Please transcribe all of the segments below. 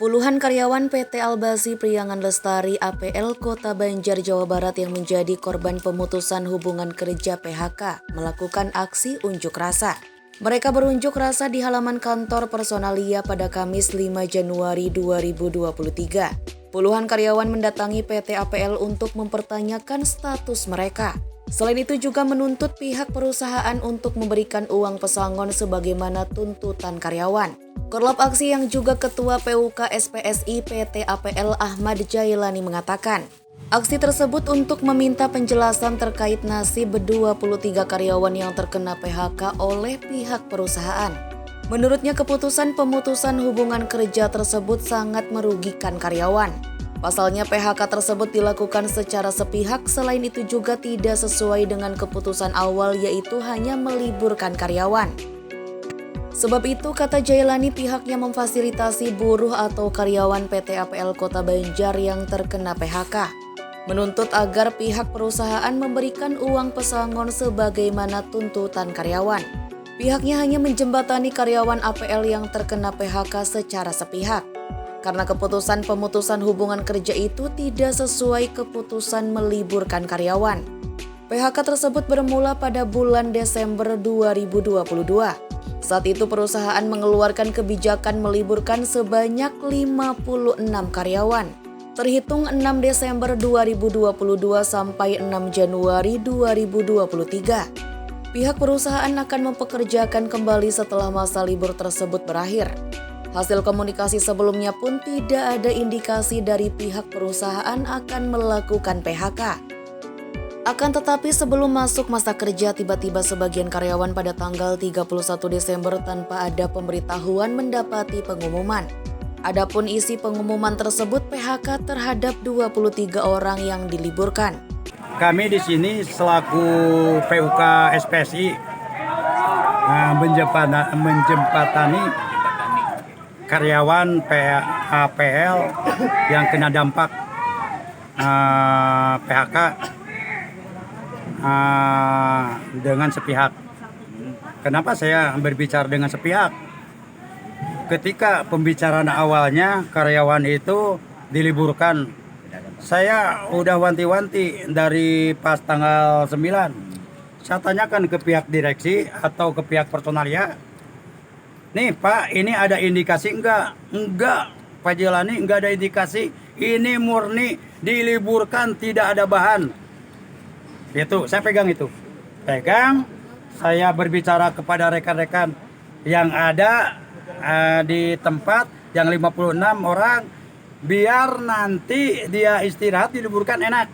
Puluhan karyawan PT Albasi Priangan Lestari APL Kota Banjar, Jawa Barat yang menjadi korban pemutusan hubungan kerja PHK melakukan aksi unjuk rasa. Mereka berunjuk rasa di halaman kantor Personalia pada Kamis 5 Januari 2023. Puluhan karyawan mendatangi PT APL untuk mempertanyakan status mereka. Selain itu juga menuntut pihak perusahaan untuk memberikan uang pesangon sebagaimana tuntutan karyawan. Korlap aksi yang juga Ketua PUK SPSI PT APL Ahmad Jailani mengatakan, aksi tersebut untuk meminta penjelasan terkait nasib 23 karyawan yang terkena PHK oleh pihak perusahaan. Menurutnya keputusan pemutusan hubungan kerja tersebut sangat merugikan karyawan. Pasalnya PHK tersebut dilakukan secara sepihak, selain itu juga tidak sesuai dengan keputusan awal yaitu hanya meliburkan karyawan. Sebab itu, kata Jailani, pihaknya memfasilitasi buruh atau karyawan PT APL Kota Banjar yang terkena PHK. Menuntut agar pihak perusahaan memberikan uang pesangon sebagaimana tuntutan karyawan. Pihaknya hanya menjembatani karyawan APL yang terkena PHK secara sepihak. Karena keputusan pemutusan hubungan kerja itu tidak sesuai keputusan meliburkan karyawan. PHK tersebut bermula pada bulan Desember 2022. Saat itu perusahaan mengeluarkan kebijakan meliburkan sebanyak 56 karyawan. Terhitung 6 Desember 2022 sampai 6 Januari 2023. Pihak perusahaan akan mempekerjakan kembali setelah masa libur tersebut berakhir. Hasil komunikasi sebelumnya pun tidak ada indikasi dari pihak perusahaan akan melakukan PHK. Akan tetapi sebelum masuk masa kerja, tiba-tiba sebagian karyawan pada tanggal 31 Desember tanpa ada pemberitahuan mendapati pengumuman. Adapun isi pengumuman tersebut PHK terhadap 23 orang yang diliburkan. Kami di sini selaku PUK SPSI menjembatani karyawan APL yang kena dampak PHK dengan sepihak. Kenapa saya berbicara dengan sepihak? Ketika pembicaraan awalnya karyawan itu diliburkan, saya udah wanti-wanti dari pas tanggal 9. Saya tanyakan ke pihak direksi atau ke pihak Personalia, nih Pak, ini ada indikasi enggak? Enggak, Pak Jailani, enggak ada indikasi. Ini murni diliburkan, tidak ada bahan. Itu, saya pegang itu. Pegang, saya berbicara kepada rekan-rekan yang ada di tempat, yang 56 orang, biar nanti dia istirahat diliburkan enak.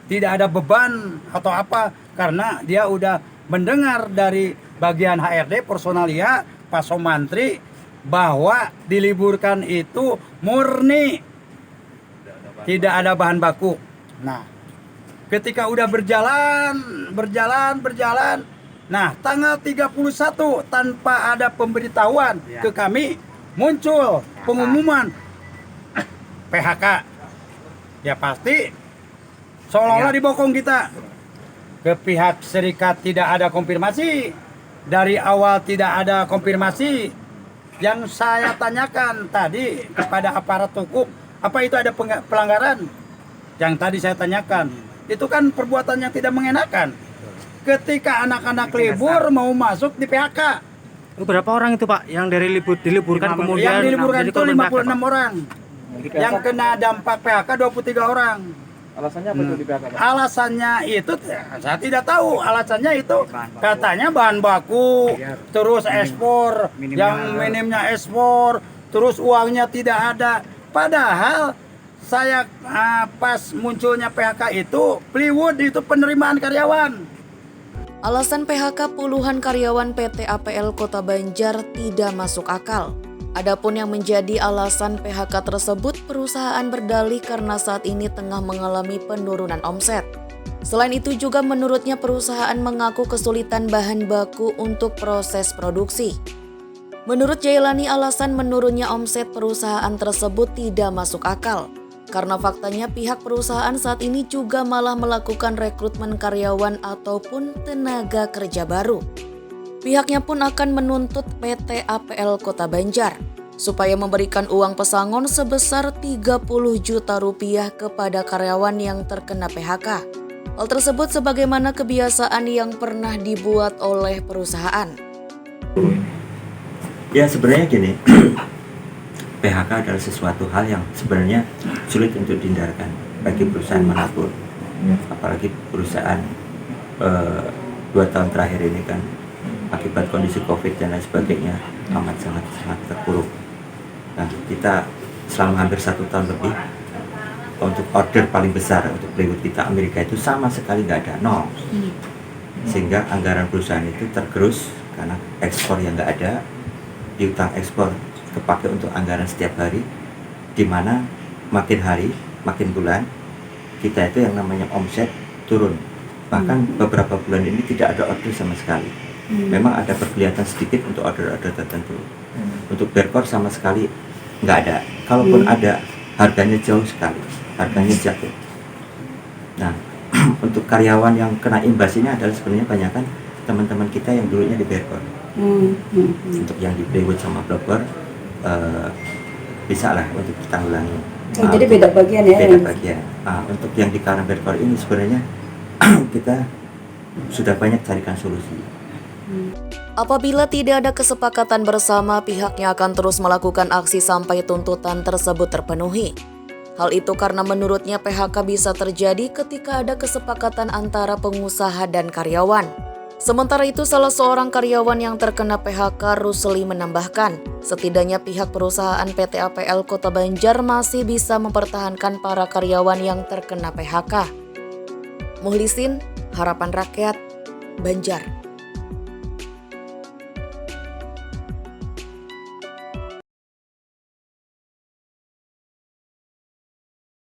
Tidak ada beban atau apa, karena dia udah mendengar dari bagian HRD Personalia, Pak Somantri, bahwa diliburkan itu murni tidak ada bahan baku. Nah, ketika udah berjalan, nah tanggal 31 tanpa ada pemberitahuan ke kami, muncul pengumuman PHK. Ya pasti seolah-olah dibokong kita. Ke pihak serikat tidak ada konfirmasi. Dari awal tidak ada konfirmasi. Yang saya tanyakan tadi kepada aparat hukum, apa itu ada pelanggaran? Yang tadi saya tanyakan, itu kan perbuatan yang tidak mengenakan. Ketika anak-anak libur mau masuk di PHK. Berapa orang itu Pak yang dari diliburkan kemudian? Yang diliburkan itu 56 orang. Yang kena dampak PHK 23 orang. Alasannya apa itu di PHK, Pak? Alasannya itu saya tidak tahu. Alasannya itu katanya bahan baku, terus ekspor, yang minimnya ekspor, terus uangnya tidak ada. Padahal saya pas munculnya PHK itu, Plywood itu penerimaan karyawan. Alasan PHK puluhan karyawan PT APL Kota Banjar tidak masuk akal. Adapun yang menjadi alasan PHK tersebut, perusahaan berdalih karena saat ini tengah mengalami penurunan omset. Selain itu juga menurutnya perusahaan mengaku kesulitan bahan baku untuk proses produksi. Menurut Jailani, alasan menurunnya omset perusahaan tersebut tidak masuk akal. Karena faktanya pihak perusahaan saat ini juga malah melakukan rekrutmen karyawan ataupun tenaga kerja baru. Pihaknya pun akan menuntut PT APL Kota Banjar supaya memberikan uang pesangon sebesar 30 juta rupiah kepada karyawan yang terkena PHK. Hal tersebut sebagaimana kebiasaan yang pernah dibuat oleh perusahaan. Ya sebenarnya gini, PHK adalah sesuatu hal yang sebenarnya sulit untuk dihindarkan bagi perusahaan manapun. Apalagi perusahaan 2 tahun terakhir ini kan akibat kondisi COVID dan lain sebagainya amat sangat terpuruk. Nah kita selama hampir 1 tahun lebih untuk order paling besar untuk plywood kita Amerika itu sama sekali nggak ada, nol. Sehingga anggaran perusahaan itu tergerus karena ekspor yang nggak ada, piutang ekspor kepake untuk anggaran setiap hari, di mana makin hari makin bulan kita itu yang namanya omset turun. Bahkan beberapa bulan ini tidak ada order sama sekali. Memang ada perkelihatan sedikit untuk order-order tertentu. Untuk berkor sama sekali nggak ada. Kalaupun ada, harganya jauh sekali, harganya jatuh. Nah, untuk karyawan yang kena imbas ini adalah sebenarnya banyakan teman-teman kita yang dulunya di berkor. Untuk yang di plywood sama blower, bisa lah untuk kita ulangi. Jadi beda bagian ya? Beda bagian. Untuk yang di karena berkor ini sebenarnya kita sudah banyak carikan solusi. Apabila tidak ada kesepakatan bersama, pihaknya akan terus melakukan aksi sampai tuntutan tersebut terpenuhi. Hal itu karena menurutnya PHK bisa terjadi ketika ada kesepakatan antara pengusaha dan karyawan. Sementara itu, salah seorang karyawan yang terkena PHK, Rusli, menambahkan, setidaknya pihak perusahaan PT APL Kota Banjar masih bisa mempertahankan para karyawan yang terkena PHK. Muhlisin, Harapan Rakyat, Banjar.